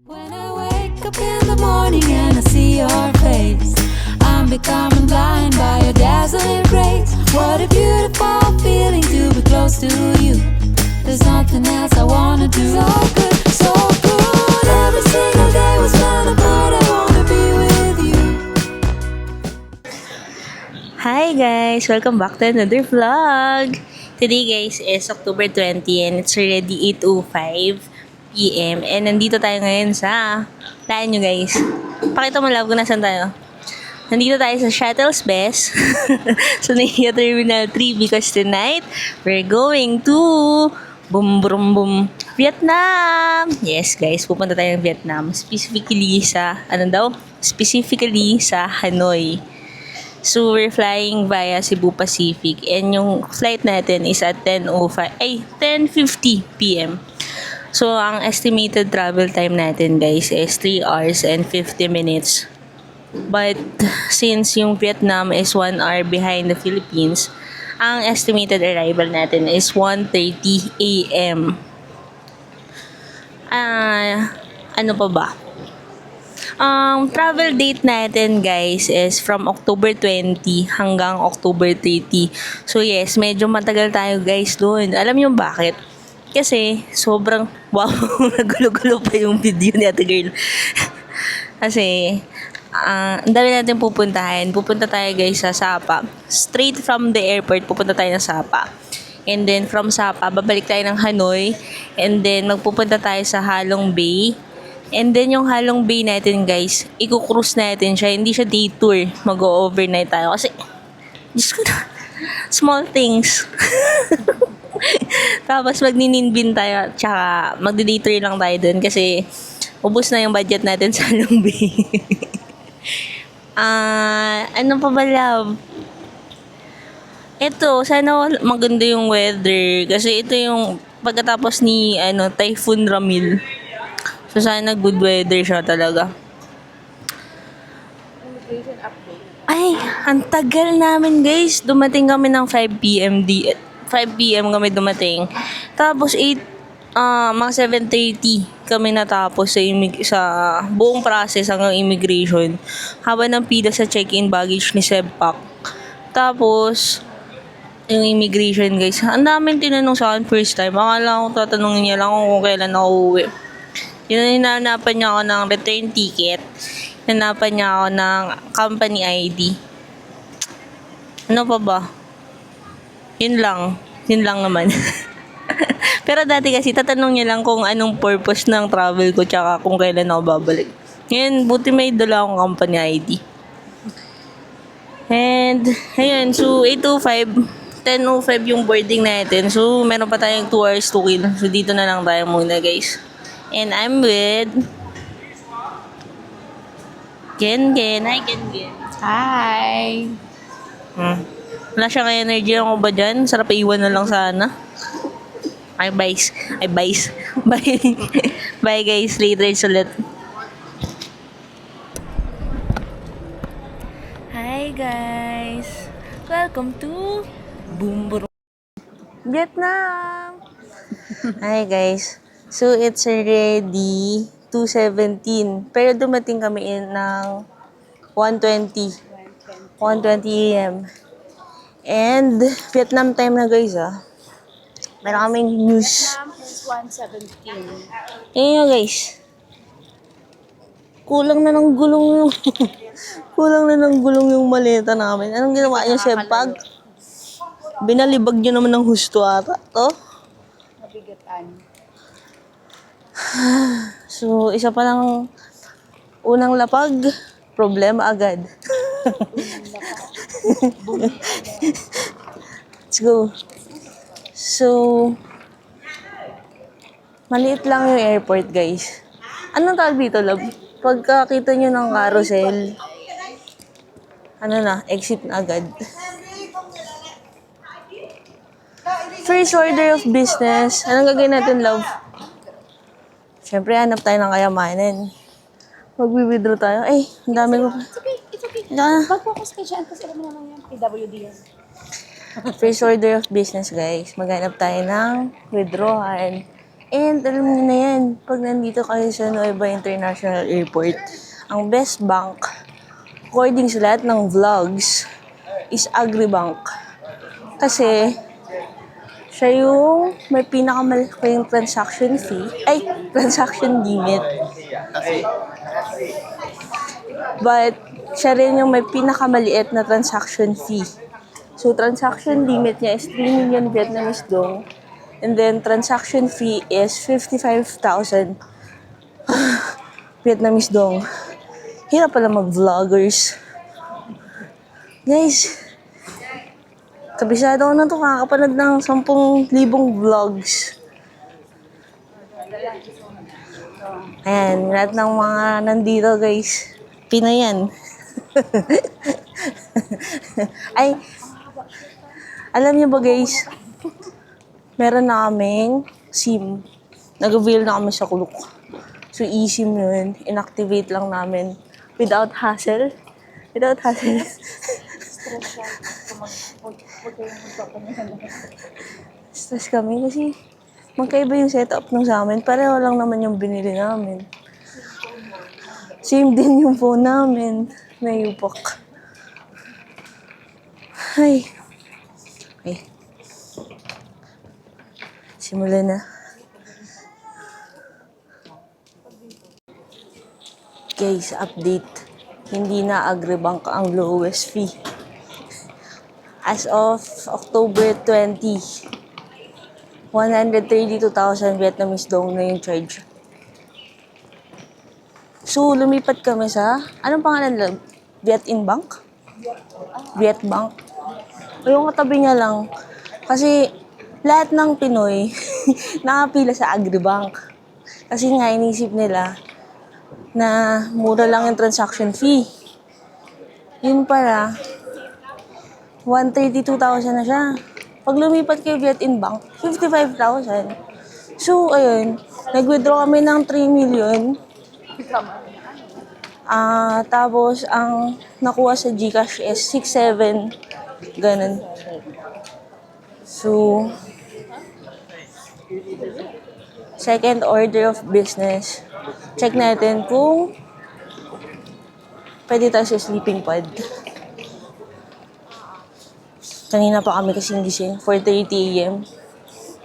When I wake up in the morning and I see your face, I'm becoming blind by your dazzling grace. What a beautiful feeling to be close to you. There's nothing else I wanna do. So good, so good. Every single day we spend apart. I wanna be with you. Hi guys! Welcome back to another vlog! Today guys is October 20 and it's already 8:05 PM and nandito tayo ngayon sa... Taan nyo guys. Pakita mo love kung nasan tayo. Nandito tayo sa Shuttle's Best sa Naiya Terminal 3 because tonight we're going to boom boom boom Vietnam! Yes guys, pupunta tayo ng Vietnam. Specifically sa, Specifically sa Hanoi. So, we're flying via Cebu Pacific and yung flight natin is at 10:50 p.m. So, ang estimated travel time natin guys is 3 hours and 50 minutes. But, since yung Vietnam is 1 hour behind the Philippines, ang estimated arrival natin is 1:30 a.m. Ano pa ba? Travel date natin guys is from October 20 hanggang October 30. So yes, medyo matagal tayo guys doon. Alam niyo bakit? Kasi sobrang wow, nagulo-gulo pa yung video ni Ate Girl. Kasi ang dami natin pupuntahan. Pupunta tayo guys sa Sapa. Straight from the airport, pupunta tayo ng Sapa. And then from Sapa, babalik tayo ng Hanoi. And then magpupunta tayo sa Halong Bay. And then yung Halong Bay natin guys, i-cruise natin siya. Hindi siya day tour. Mag-overnight tayo. Kasi, Diyos ko na, small things. Tapos magnininbin tayo. Tsaka magdi-day tour lang tayo dun. Kasi, ubos na yung budget natin sa Halong Bay. Ano pa ba love? Ito, sana maganda yung weather. Kasi ito yung pagkatapos ni Typhoon Ramil. So, sana good weather siya talaga. Immigration update. Ay, ang tagal namin guys. Dumating kami ng 5 p.m. 5 p.m. kami dumating. Tapos mga 7:30 kami natapos sa buong process hanggang immigration. Haba ng pila sa check-in baggage ni Sebpak. Tapos, yung immigration guys, ang daming tinanong sa akin first time. Akala ko tatanungin niya lang kung kailan ako uuwi. Hinanapan niya ako ng return ticket. Hinanapan niya ako ng company ID. Ano pa ba? Yun lang. Yun lang naman. Pero dati kasi tatanong niya lang kung anong purpose ng travel ko tsaka kung kailan ako babalik. Ngayon, buti may dala akong company ID. And, ayun. So, 8:05, 10:05 yung boarding natin. So, meron pa tayong 2 hours to kill. So, dito na lang tayo muna guys. And I'm with Gen. Hi, Gen. Hi! Wala siyang energy ako ba dyan? Sarap iwan na lang sana. Ay, bye. Bye. Bye, guys. Later ulit. Hi, guys. Welcome to Boom Boom Vietnam. Hi, guys. So, it's already 2:17. Pero dumating kami ng 1:20 a.m. And, Vietnam time na guys Meron kaming news. Time is 1:17. Ayun guys. Kulang na ng gulong yung maleta namin. Anong ginawa niyo, Sebpak? Binalibag niyo naman ng husto ata. To? Nabigatan. So, isa pa lang unang lapag, problema agad. Let's go. So, maliit lang yung airport, guys. Anong tawag dito, love? Pagkakita nyo ng carousel, exit na agad. First order of business. Anong gagawin natin, love? Siyempre, hanap tayo ng kayamanan. Mag-withdraw tayo. Ay, ang dami ko. It's okay. Ah. Mag-focus ka dyan kasi alam mo naman yan, PWD yan. First order of business, guys. Maghanap tayo ng withdrawal. And alam niyo na yan, pag nandito kayo sa Nueva International Airport, ang best bank, according sa lahat ng vlogs, is Agribank. Kasi, siya yung may pinakamalaking transaction fee, transaction limit. But, siya rin yung may pinakamaliit na transaction fee. So, transaction limit niya is 3 million Vietnamese dong. And then, transaction fee is 55,000 Vietnamese dong. Hirap pala mag-vloggers. Guys, kabisado ko na ito. Kakapanood ng 10,000 vlogs. Ayan, lahat ng mga nandito guys. Pinoy yan. Ay, alam niyo ba guys, meron na kaming SIM. Nag-avail na kami sa Klook. So, eSIM yun. Inactivate lang namin. Without hassle. Without hassle. Stress kami kasi magkaiba yung setup ng sa amin. Pareho lang naman yung binili namin. Same din yung phone namin. Nayupak. Ay. Okay. Simulan na. Guys, update. Hindi na Agribank ang lowest fee. As of October 20, 132,000 Vietnamese dong na yung charge. So, lumipat kami sa, anong pangalan lang? Vietinbank? Vietbank? O yung katabi niya lang. Kasi, lahat ng Pinoy, nakapila sa Agribank. Kasi nga, inisip nila na mura lang yung transaction fee. Yun pala, 132,000 na siya. Pag lumipat kay Vietinbank, 55,000. So, ayun, nag-withdraw kami ng 3 million. Tapos, ang nakuha sa GCash is 6-7. Ganun. So, second order of business. Check natin kung pwede tayo sa sleeping pod. Kanina pa kami kasing gising, 4:30 AM.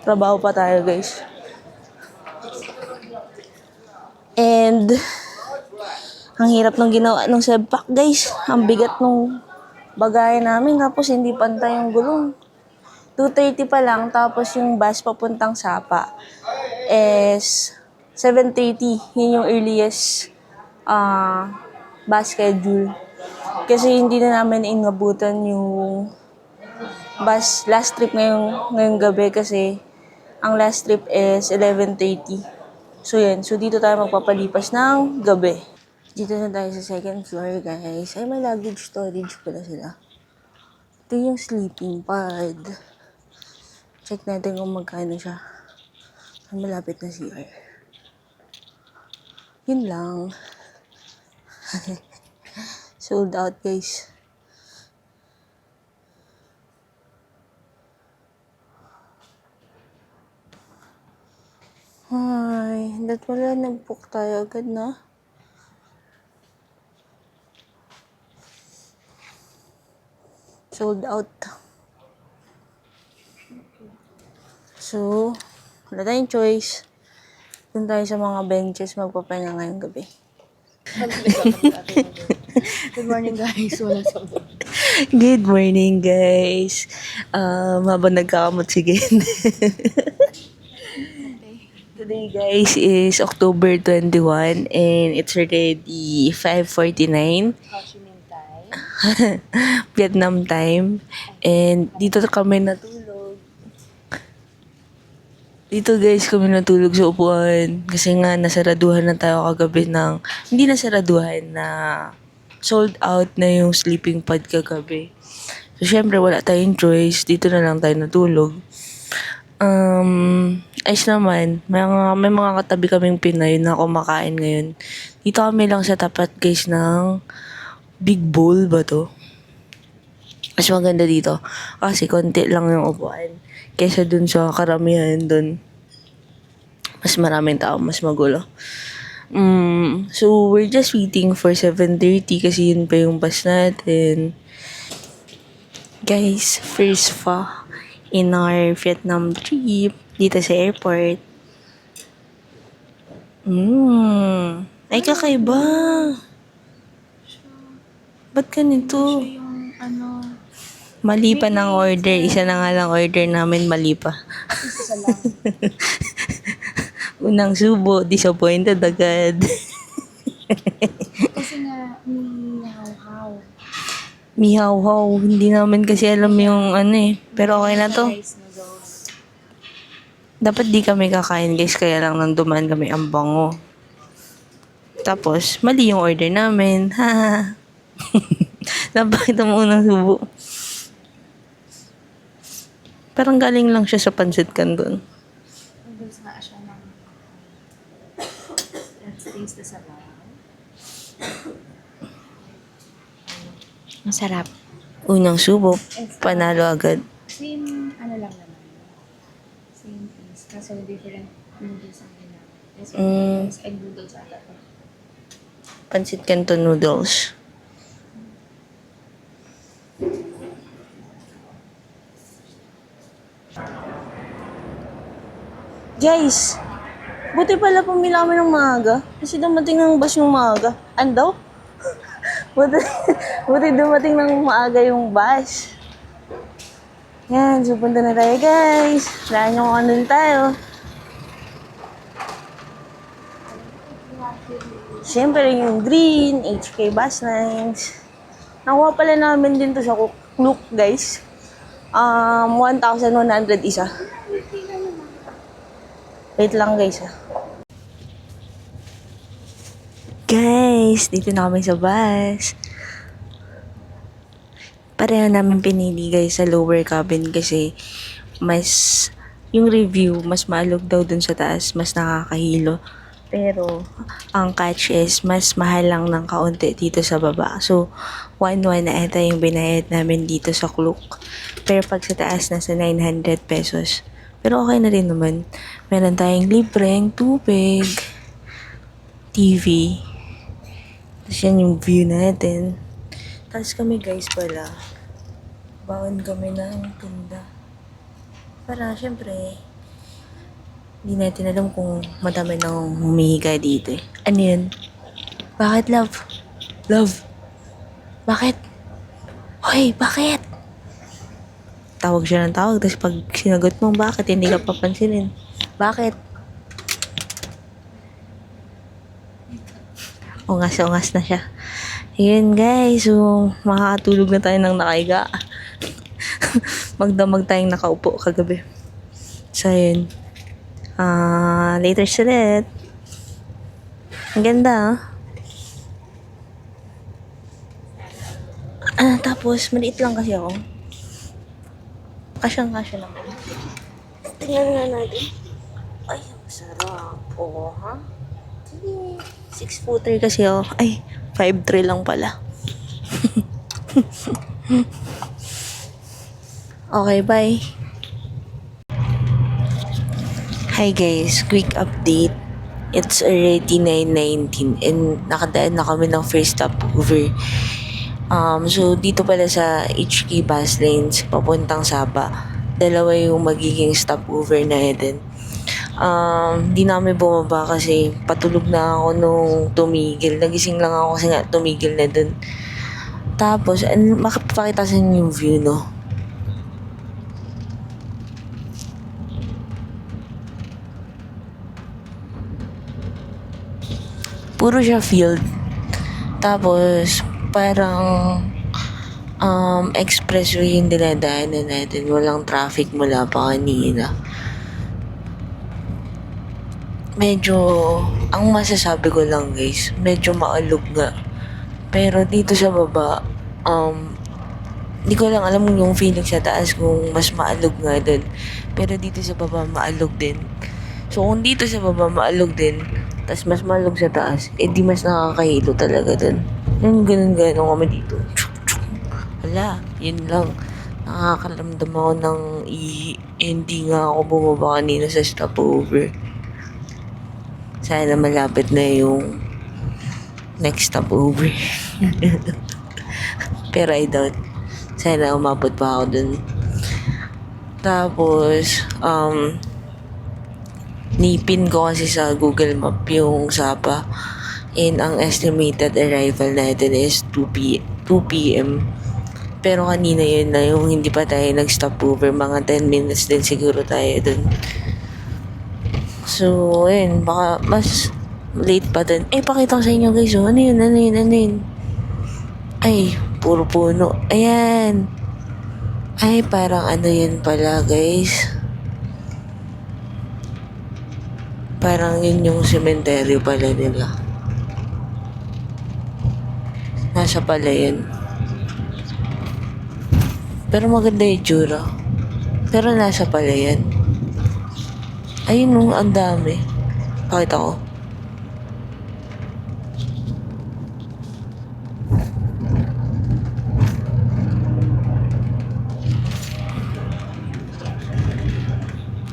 Trabaho pa tayo, guys. And, ang hirap ng ginawa ng sebpak, guys. Ang bigat ng bagay namin, tapos hindi pantay yung gulong. 2:30 pa lang, tapos yung bus papuntang Sapa is 7:30. Yun yung earliest bus schedule. Kasi hindi na namin inabutan yung bus last trip ngayong gabi kasi ang last trip is 11:30. So yan, so dito tayo magpapalipas ng gabi. Dito na tayo sa second floor guys. Ay, may luggage storage pala sila. Ito yung sleeping pod. Check natin kung magkano siya. Ay, malapit na CR. Yun lang. Sold out guys. Ay, dat wala, nag-book tayo agad na. Sold out. So, wala tayong choice. Doon tayo sa mga benches magpapahinga ngayong gabi. Good morning guys. Walang sound. Good morning guys. Habang nagkakamot sige. Today guys is October 21 and it's already 5:49 Vietnam time. And dito kami natulog. Dito guys kami natulog sa upuan. Kasi nga nasaraduhan na tayo kagabi ng, hindi nasaraduhan na sold out na yung sleeping pod kagabi. So syempre wala tayong choice. Dito na lang tayo natulog. Ayos naman. May mga katabi kaming Pinoy na kumakain ngayon. Dito kami lang sa tapat guys ng Big Bowl ba to? Mas maganda dito. Kasi konti lang yung upuan. Kesa dun sa karamihan dun. Mas maraming tao, mas magulo. So, we're just waiting for 7:30 kasi yun pa yung bus natin. Guys, first fa in our Vietnam trip dito sa airport. Ay, kakaiba. Ba't ganito? Yung ano, Mali pa ng order. Isa na nga lang order namin, mali pa. isa lang. Unang subo, disappointed agad. Kasi nga, may haw-haw. Mihaw-haw. Hindi namin kasi alam yung ano eh. Pero okay na to. Rice noodles. Dapat di kami kakain guys, kaya lang nang dumaan kami ang bango. Tapos, mali yung order namin. Ha. Napakita mo unang subo. Parang galing lang siya sa pancit canton. Noodles nga siya ng... Let's taste the sabaw. Masarap. Unang subo, panalo agad. Same, ano lang naman. Same taste. Kaso different noodles ang ginamit. This one is egg noodles ata to. Pancit canton noodles. Guys, buti pala pumila kami ng maaga. Kasi dumating ng bus ng maaga. Andaw? buti dumating ng maaga yung bus. Yan, so punta na tayo guys. Saan nyo kung andun tayo. Siyempre yung green, HK bus lines. Nakuha pala namin din to sa Klook guys. 1,100 isa. Wait lang guys ha. Guys, dito na kami sa bus. Pareho namin pinili guys sa lower cabin kasi mas, yung review, mas maalog daw dun sa taas, mas nakakahilo. Pero, ang catch is, mas mahal lang ng kaunti dito sa baba. So, 1,100 na ito yung binayad namin dito sa Klook. Pero pag sa taas, nasa 900 pesos. Pero okay na rin naman. Meron tayong libreng tubig, TV. Tapos yan yung view natin. Tapos kami guys pala, baon kami ng tinda. Para syempre, hindi natin alam kung madami nang humihiga dito eh. Ano yun? Bakit love? Love? Bakit? Hoy, bakit? Tawag siya ng tawag, tapos pag sinagot mo, bakit? Hindi ka papansinin. Bakit? Ungas na siya. Ayun guys, so makakatulog na tayo ng nakaiga. Magdamag tayong nakaupo kagabi. So ayun. Later ulit. Ang ganda tapos maliit lang kasi ako. Kasyang-kasya lang. Tingnan nga natin. Ay, ang sarap. Oo, ha? 6'4" kasi ako. Ay, 5'3" lang pala. Okay, bye. Hi guys, quick update. It's already 9:19 and nakadaan na kami ng first stopover. So dito pala sa HK bus lanes papuntang Saba, dalawa yung magiging stopover natin. Di namin bumaba kasi patulog na ako nung tumigil. Nagising lang ako kasi nga tumigil na dun. Tapos, makapakita sa inyo yung view, no? Puro siya field. Tapos, parang expressway yung dinadaanan natin. Walang traffic mula pa kanina. Medyo, ang masasabi ko lang guys, medyo maalog nga. Pero dito sa baba, hindi ko lang alam yung feeling sa taas kung mas maalog nga dun. Pero dito sa baba, maalog din. So kung dito sa baba, maalog din, tas mas maalog sa taas, di mas nakakahilo talaga dun. Yung ganun-ganun kami dito. Wala, yun lang. Nakakaramdam ako ng hindi nga ako bumaba kanina sa stopover. Sana malapit na yung next stopover. Pero I doubt. Sana umabot pa ako dun. Tapos, nipin ko kasi sa Google Map yung Sapa. And ang estimated arrival natin is 2 p.m. Pero kanina yun na yung hindi pa tayo nag-stopover. Mga 10 minutes din siguro tayo dun. So, ayun. Baka mas late pa dun. Pakita ko sa inyo guys. Oh. Ano yun? Ay, puro puno. Ayan. Ay, parang ano yun pala guys. Parang yun yung sementeryo pala nila. Nasa pala yun. Pero maganda yung tsura. Pero nasa pala yan. Ayun oh, ang dami. Pakita ko.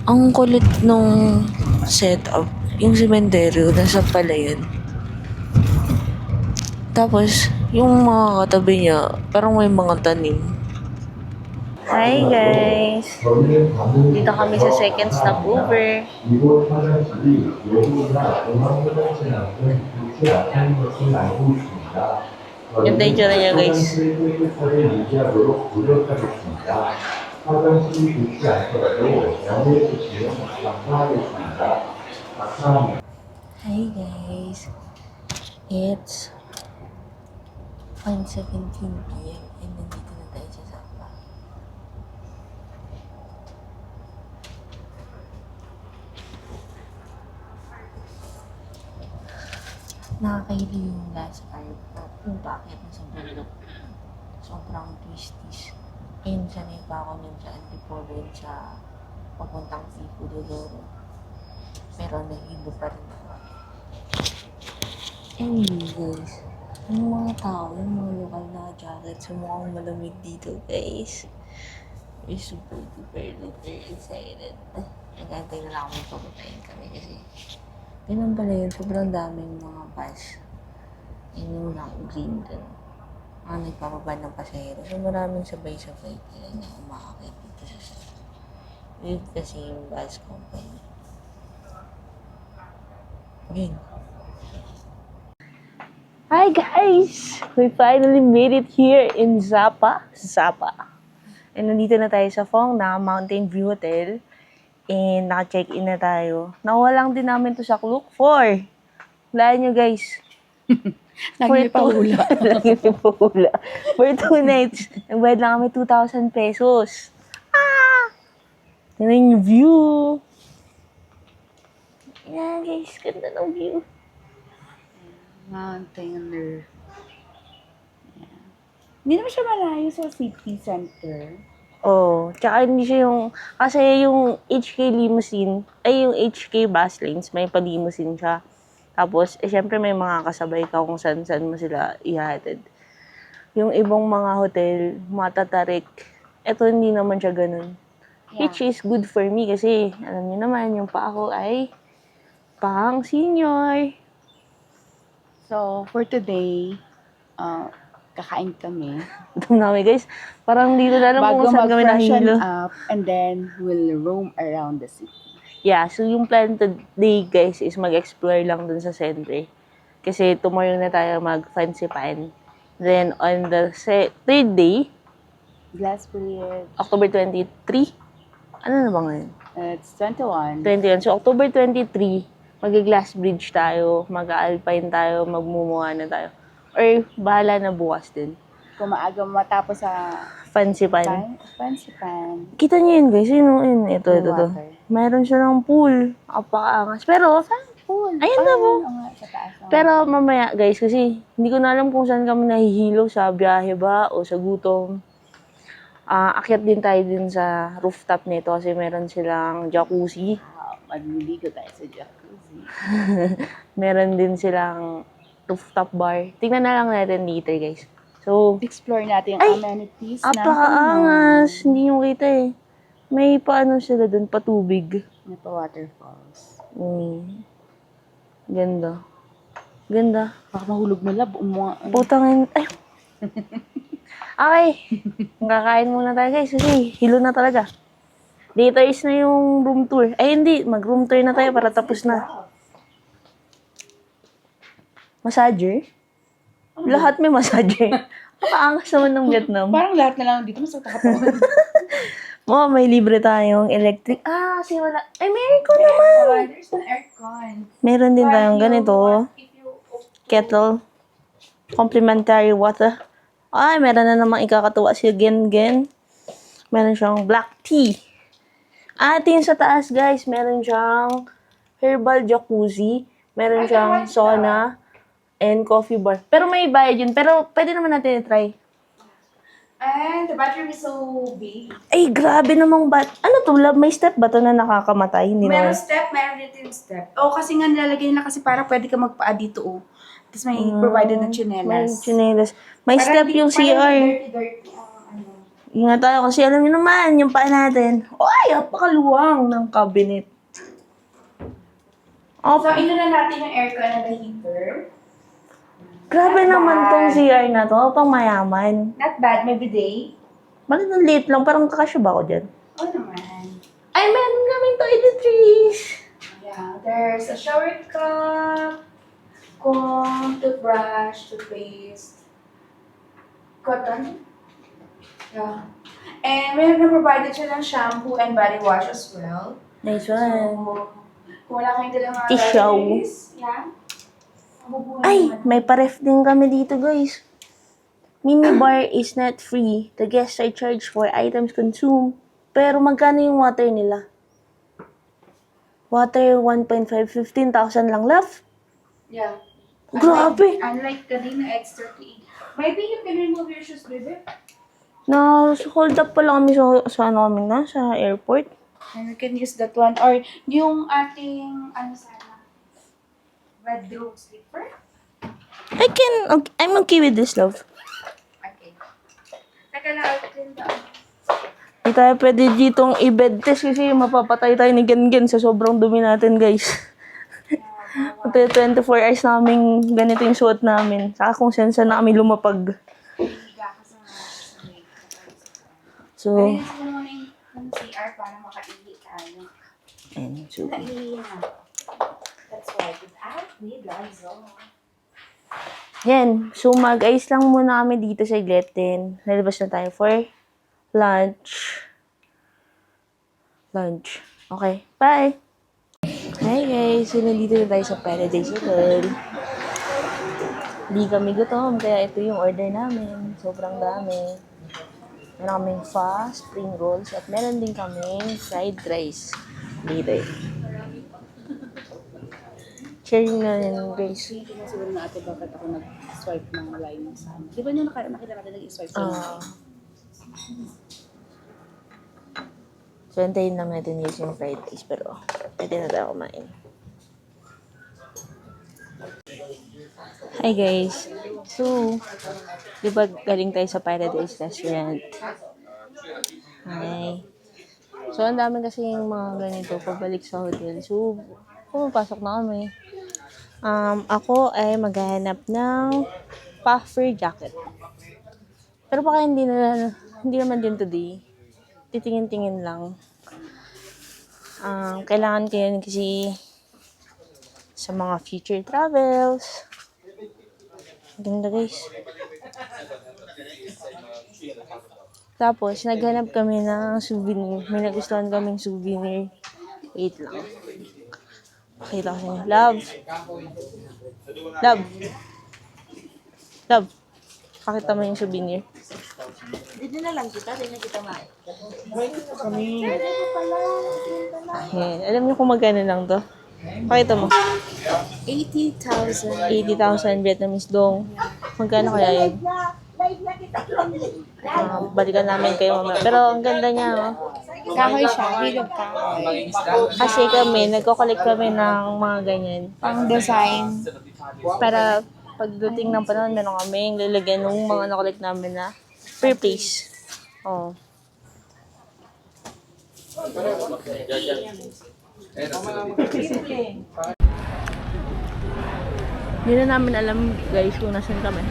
Ang kulit nung setup. Yung sementeryo, nasa pala yan. Tapos, yung mga katabi niya, parang may mga tanim. Hi guys! Dito kami sa second stopover. Ganda yung tsura niya guys. Hi guys! It's 5:17 p.m. and nandito na tayo sa Sapa. Nakakaili yung last part. Yung packet na sa bundok. Sobrang twisties. And sanay pa ako nun sa Antipolo yun sa papuntang Pico de Oro. Pero nahilo pa rin ako. Anyway guys, yung mga tao, yung mga lokal na jackets, mukhang malamig dito guys. We're super excited. Nagantay na lang kami pagpuntahin kami kasi ganun pala yun, sobrang daming mga bus. Yun yung green dun. Mga nagpapabad ng pasahero. So maraming sabay-sabay na umakakit dito sa with the same bus company. Yun. Hi guys! We finally made it here in Sapa. And nandito na tayo sa Phong Na Mountain View Hotel. And naka-check-in na tayo. Nakuha lang din namin to sa Klook 4. Hulaan nyo guys. Lagi pa hula. Lagi pa hula. For 2 nights, nagbayad lang kami 2,000 pesos. Tingnan yung view. Yan guys, ganda ng view. Mountain Lure. Yeah. Hindi naman siya malayo sa city center. Oh, tsaka hindi siya yung, kasi yung HK limousine, ay yung HK bus lanes, may pa-limousine siya. Tapos, syempre may mga kasabay ka kung saan-saan mo sila ihatid. Yung ibang mga hotel, matatarik. Ito hindi naman siya ganun. Yeah. Which is good for me kasi, alam niyo naman, yung pa ako ay pang senior. So, for today, kakain kami. Ito namin guys, parang dito na alam Bago kung saan kami mag-freshen nahilo. up, and then we'll roam around the city. Yeah, so yung plan today guys is mag-explore lang dun sa center. Kasi tomorrow na tayo mag-fancy pan. Then on the third day, Glass Bridge. October 23, ano na ba ngayon? It's 21. 21. So October 23, mag-glass bridge tayo, mag-alpine tayo, magmumuha na tayo. Or bahala na bukas din. Kung maaga matapos sa Fancy pan. fancy pan. Kita niyo yun guys, yun. Ito. Water. Meron siya ng pool. Apakaangas. Pero, Pool. Ayun na po. Sa taas. Pero mamaya guys, kasi hindi ko na alam kung saan kami nahihilo, sa biyahe ba o sa gutom. Akyat din tayo din sa rooftop nito kasi meron silang jacuzzi. Magliligo tayo sa jacuzzi. Meron din silang rooftop bar. Tingnan na lang natin later guys. So, Explore natin yung Ay! amenities apakaangas. Hindi nyo kita eh. May paano sila dun, patubig. May pa waterfalls. Ganda. Ganda. Baka mahulog na lab. Putangin. Ay. Okay. Kakain muna tayo guys kasi hilo na talaga. Later is na yung room tour. Ay hindi, mag-room tour na tayo para tapos na. Massager? Lahat may massager. Nakaangas naman ng Vietnam. Parang lahat na lang dito. Mas nakakatawan. May libre tayong electric. Kasi wala. Ay, may aircon naman. There's an aircon. Meron din tayong ganito. If you Kettle. Complimentary water. Ay, meron na namang ikakatuwa si Gen. Meron siyang black tea. Ito yung sa taas, guys. Meron siyang herbal jacuzzi. Meron siyang sauna. And coffee bar. Pero may bayad yun. Pero pwede naman natin i-try. And the bathroom is so big. Ay, grabe namang Ano to? May step ba to na nakakamatay? Hindi Meron naman. step, meron dito yung step. Kasi nga nilalagay nila kasi parang pwede ka magpaa dito, Tapos may provided na May chinelas. chinelas. May step yung CR. Dirty, Ingat tayo kasi alam niyo naman, yung paa natin. Ay, napakaluwang ng cabinet. So, ino na natin yung aircon and the heater. Grabe naman tong CR na to. Pang mayaman. Not bad, may bidet. Bakit ang liit lang? Parang kakasya ba ako dyan? Naman. Ay, meron kaming toiletries. Yeah, there's a shower cup, comb, toothbrush, toothpaste, cotton. Yeah. And we have na provided siya ng shampoo and body wash as well. Nice So, one. kung wala kayong dalang mga Tissue. toiletries, yeah. Mabubuhay Ay, naman. may paref din kami dito, guys. Minibar is not free. The guests are charged for items consumed. Pero magkano yung water nila? Water 1.5, 15,000 lang left. Yeah. Grabe. Unlike kanina, it's 38. Maybe you can remove your shoes, baby. Hold up pa lang kami sa ano kami na, sa airport. And we can use that one. Or yung ating, red rope slipper. I'm okay with this, love. Okay. Teka lang, I'll clean down. Hindi tayo pwede ditong i-bed test kasi mapapatay tayo ni Gen sa sobrang dumi natin, guys. Ito 24 hours namin ganito yung suot namin. Saka kung saan na kami lumapag. So, Ayun, siguro naman yung CR para makaihi tayo. ayun, so, Naihi na. That's why, without me, Lonzo. yan. So, mag-ice lang muna kami dito sa Iglet din. Nalabas na tayo for lunch. Okay, bye! Hi guys! So, nandito na tayo sa Paradise Hotel. Hindi kami gutom, kaya ito yung order namin. Sobrang dami. Meron kaming pho, spring rolls, at meron din kaming fried rice. Dito eh. Sharing na yun, guys. Hindi ko siguro na ate bakit ako nag-swipe ng line sa ano. Di ba nyo nakita natin nag-swipe sa So, antayin lang natin yung fried rice, pero pwede na tayo kumain. Hi guys! So, di ba galing tayo sa Paradise Restaurant? Hi! So, ang dami kasi yung mga ganito pabalik sa hotel. So, pumapasok na kami. Ako ay maghahanap ng puffer jacket. Pero baka hindi naman din today. Titingin-tingin lang. Kailangan ko yun kasi sa mga future travels. Ganda guys. Tapos, naghanap kami ng souvenir. May nagustuhan kaming souvenir. Wait lang. Pakita ko sa inyo. Love. Pakita mo yung souvenir. Dito na lang kita nga. Ayan. Alam niyo kung magkano lang to? Pakita mo. 80,000. 80,000 Vietnamese dong. Magkano kaya yun? Balikan namin kayo mamaya. Pero ang ganda niya, oh. Kahoy siya, hilog kahoy. Kasi kami, nagko-collect kami ng mga ganyan. Pang design. Para pagdating ng panahon, meron kami lalagyan ng mga nakollect namin na per piece. Oh. Hindi na namin alam guys kung nasan kami.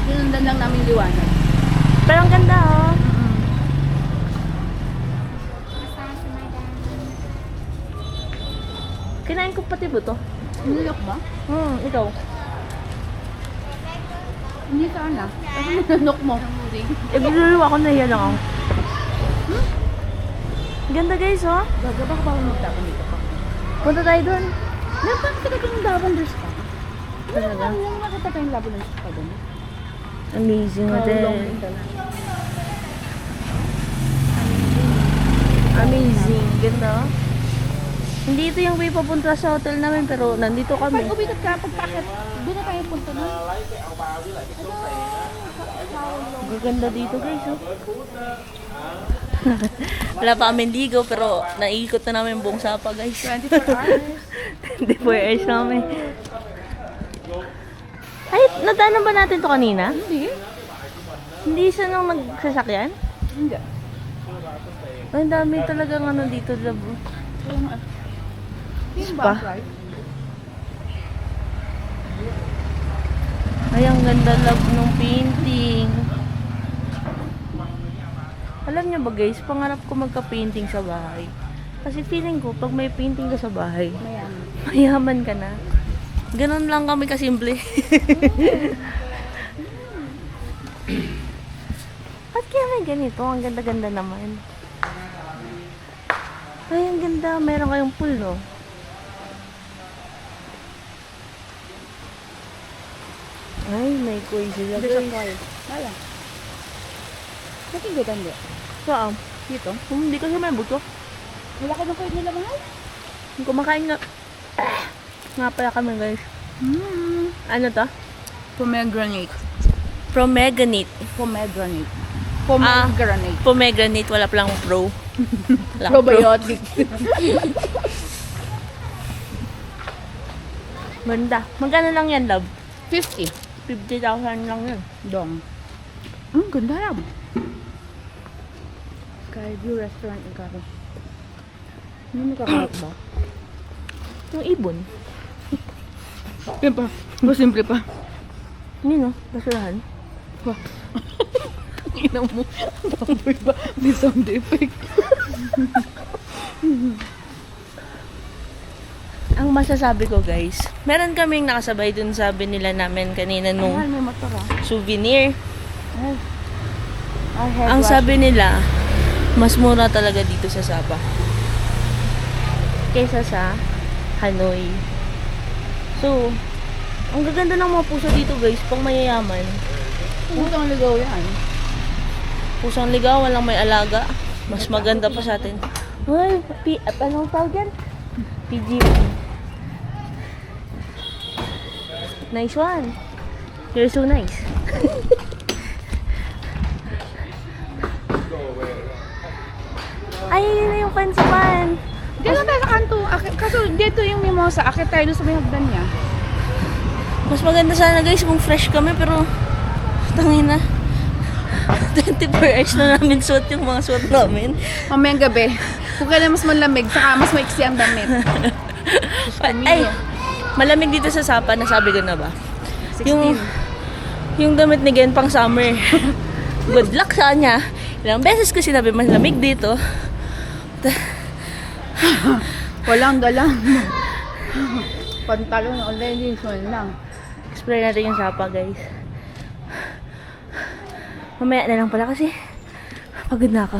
Sinundan lang namin liwanag. Pero ang ganda oh. Kinain ko pati buto. Nilok ba? Ikaw. Hindi sana. Kasi nilok mo. Ibigay ako, nahiya lang ako. Ganda guys oh. Gagaba ko ba kung magtapon dito pa? Punta tayo dun. Dapat talaga yung lavender spa. Talaga? Yung nakita ko yung lavender spa doon. Amazing Long hotel. internet. Amazing. Ganda oh. Hindi ito yung way papunta sa hotel namin pero nandito Pag kami. umikat ka, pagpakit, doon na tayo punta na. Gaganda dito guys oh. Wala pa kami ligo pero naikot na namin buong Sapa guys. 24 hours. 24 hours namin. Ay, nadaanan ba natin to kanina? Hindi. Hindi siya nung nagsasakyan? Hindi. Ay, ang dami talagang ano dito, love. Yung Spa. bank, right? Ay, ang ganda love nung painting. Alam niyo ba guys, pangarap ko magka-painting sa bahay. Kasi feeling ko, pag may painting ka sa bahay, Mayaman. mayaman ka na. Ganon lang kami kasimple. Ba't kaya may ganito? Ang ganda-ganda naman. Ay, ang ganda. Meron kayong pool, no? Ay, may koi sila, Hindi siya guys. quiet. Wala. Nakikita hindi. Saan? Dito? Hindi kasi may buto. Wala ka ng quiet nila mahal? Yung kumakain nga. Nga pala kami, guys. Ano to? Pomegranate. Pomegranate. Pomegranate. Ah. Pomegranate. Pomegranate, wala palang pro. Wala Probiotic. Ganda. Magkano lang yan, love? 50. 50,000 lang yan. Dong. Ganda yan. Skyview Restaurant in Caro. Hindi nakakarap ba? Yung ibon. Yan pa. Mas simple pa. Hindi, no? Basurahan. Ina mo. Baboy ba? May sound effect. Ang masasabi ko, guys, meron kaming nakasabay dun sa binila namin kanina nung Mahal, may motor ah. souvenir. Ay. Ang sabi nila, mas mura talaga dito sa Sapa kaysa sa Hanoi. So, ang gaganda ng mga puso dito, guys, pang mayayaman. Putang ligaw yan. Pusang ligaw, walang may alaga. Mas maganda pa sa atin. Uy, anong tawag yan? PG1. Nice one. You're so nice. Ay, yun na yung pansipan. Dito tayo sa kanto. Kaso dito yung mimosa. Akit tayo doon sa may hagdan niya. Mas maganda sana guys kung fresh kami pero tangin na. 24 hours na namin suot yung mga suot namin. Mamayang gabi. Kung kailan mas malamig, saka mas maiksi ang damit. Ay, malamig dito sa Sapa, nasabi ko na ba? 16. Yung damit ni Gen pang summer. Good luck sa kanya. Ilang beses ko sinabi malamig dito. Walang dalang. Pantalon already, lang. Explore natin yung Sapa, guys. Mamaya na lang pala kasi pagod na ako.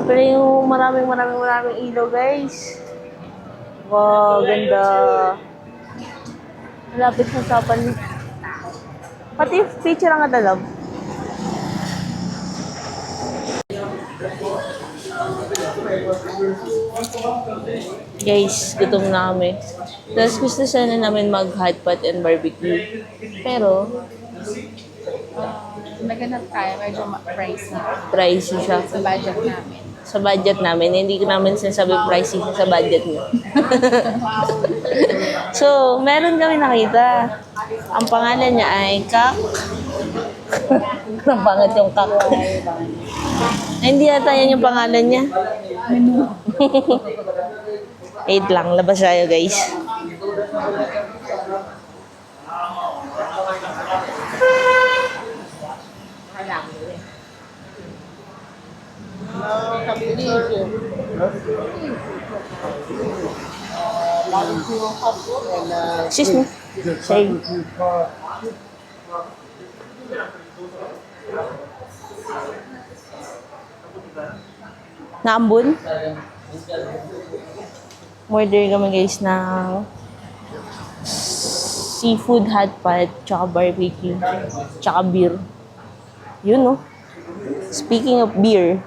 Pero yung maraming ilaw, guys. Wow, ganda. Malapit sa Sapan. Pati picture ang kadalab. Guys, gutom na kami. Tapos gusto sana namin mag-hotpot and barbecue. Pero, Naganap tayo, medyo pricey pricey siya. sa budget namin. sa budget namin. Hindi ko namin sinasabi pricing sa budget nyo. So, meron kami nakita. Ang pangalan niya ay Kak. Ang pangat yung Kak. Ay, hindi yata yan yung pangalan niya. Wait lang, labas tayo guys. Excuse me. Say. Naambun? Order kami guys ng seafood hot pot, tsaka barbecue, tsaka beer. Yun no. Speaking of beer.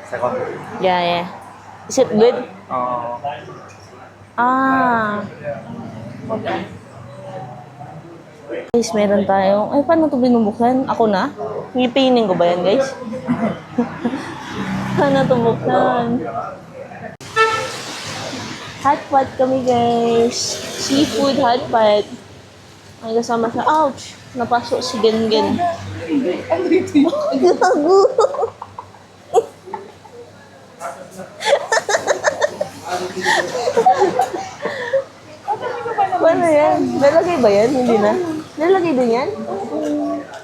Second. Yeah. Is it good? Okay. Guys, meron tayong... Ay, paano ito binubuksan? Ako na? Pipinin ko ba yan, guys? Paano ito buksan? Hot pot kami, guys. Seafood hot pot. May kasama siya. Ouch! Napasok si Gen-Gen. Gago! Paano yan? Nalagay ba yan? Hindi na? Nalagay din yan?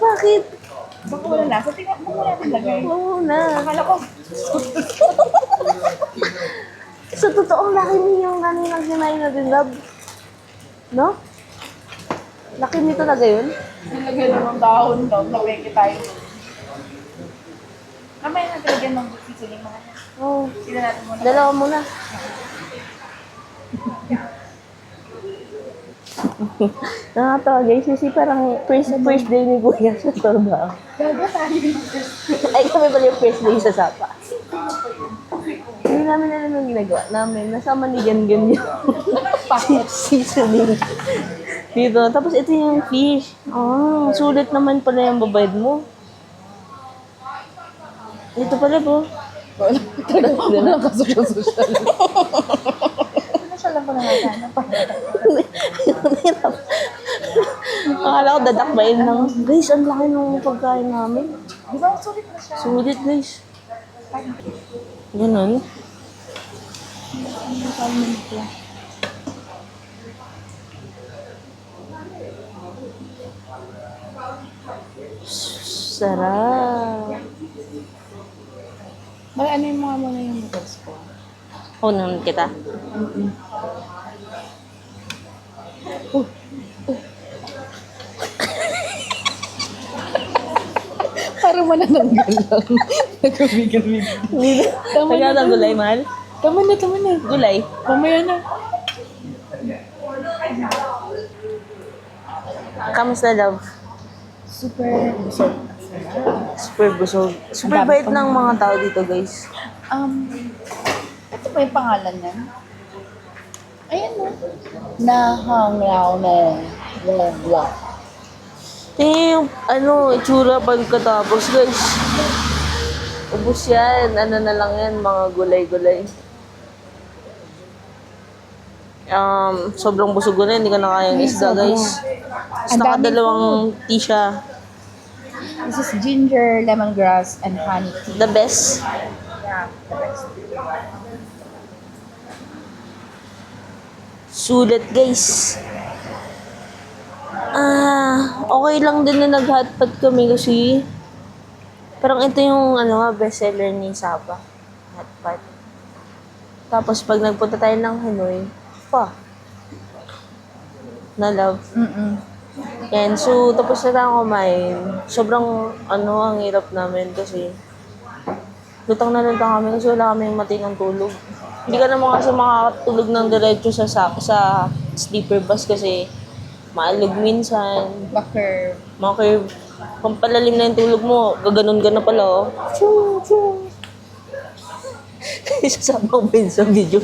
Bakit? Baka wala na. So, tingnan mo natin lagay. Oo na. Akala ko, Sa totoong laki niyo yung kaninang sinayin natin, love. No? Laki nito talaga yun? nilagay lang ng dahon daw. Napeke tayo. Mamaya natin lagyan ng seasoning mga yan. Oo. Sila natin muna. Dalawa muna. Nakatawa guys, kasi parang first day ni Kuya sa trabaho. Gaga tayo. Ay, kami pala yung first day sa Sapa. Hindi namin alam yung ginagawa namin. Nasama ni Gan-Gan yung seasoning. Dito. Tapos ito yung fish. Oh, sulit naman pala yung babayad mo. Dito pala po. Walang kasosyal-sosyal. Nasyal lang ko na natin. Akala ko dadakbayin lang. Guys, ang laki ng pagkain namin. Di ba? Sulit na siya. Sulit guys. Ganun. Sarap. May ano yung mga muna yung noodles ko? Unan kita. Parang manananggal lang. Nagkabigan-bigan. Tama na. Nagkata gulay, mahal? Tama na. Gulay. Mamaya na. Kamusta, love? Super busog. Super busog. Super bait ng mga tao dito, guys. Ito ba yung pangalan niyan? Ayan no. Nahangaw na wala. Tingnan yung, itsura pagkatapos, guys. Ubus yan. Ano na lang yan, mga gulay-gulay. Sobrang busog ko na, hindi ko na kayang isda, guys. Tapos Ang daming nakadalawang tea siya. This is ginger, lemongrass, and honey tea. The best. Yeah, the best. Sulit, guys. Okay lang din na nag-hotpot kami kasi parang ito yung bestseller ni Sapa. Hotpot. Tapos pag nagpunta tayo ng Hanoi, na love. Yan, so tapos na tayo kumain. Sobrang ang hirap namin kasi lutang na lutang kami kasi wala kaming matingang tulog. Hindi ka naman kasi makakatulog ng diretso sa sleeper bus kasi maalog minsan. Bakar. Mga kung palalim na yung tulog mo, gaganon ka na pala, oh. Choo, choo. Isasama ko ba yun sa video?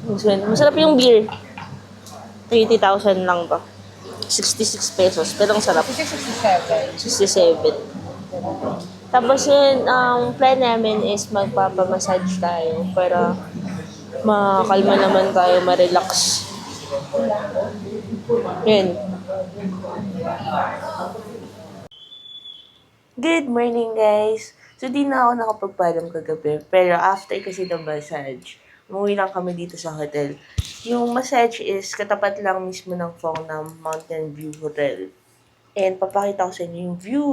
Masarap yung beer. 80,000 lang to. 66 pesos, pero ang sarap. 67. 67. Tapos yun, ang plan namin is magpapamassage tayo para makalma naman tayo, ma-relax. Yun. Good morning, guys! So, di na ako nakapagpaalam kagabi. Pero after kasi ng massage, umuwi lang kami dito sa hotel. Yung massage is katapat lang mismo ng phone ng Mountain View Hotel. And papakita ko sa inyo yung view.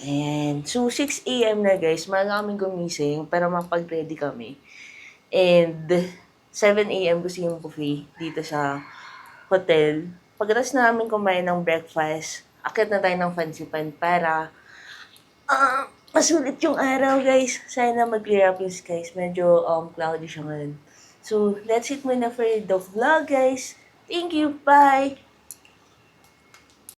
Ayan. So, 6 a.m. na guys. Maaga kaming gumising para makapag-ready kami. And 7 a.m. gusto yung buffet dito sa hotel. Pagkatapos namin kumain ng breakfast, akit na tayo ng fancy pan para masulit yung araw guys. Sana mag-clear up yung skies. Medyo cloudy siya ngayon. So, that's it muna for the vlog guys. Thank you. Bye!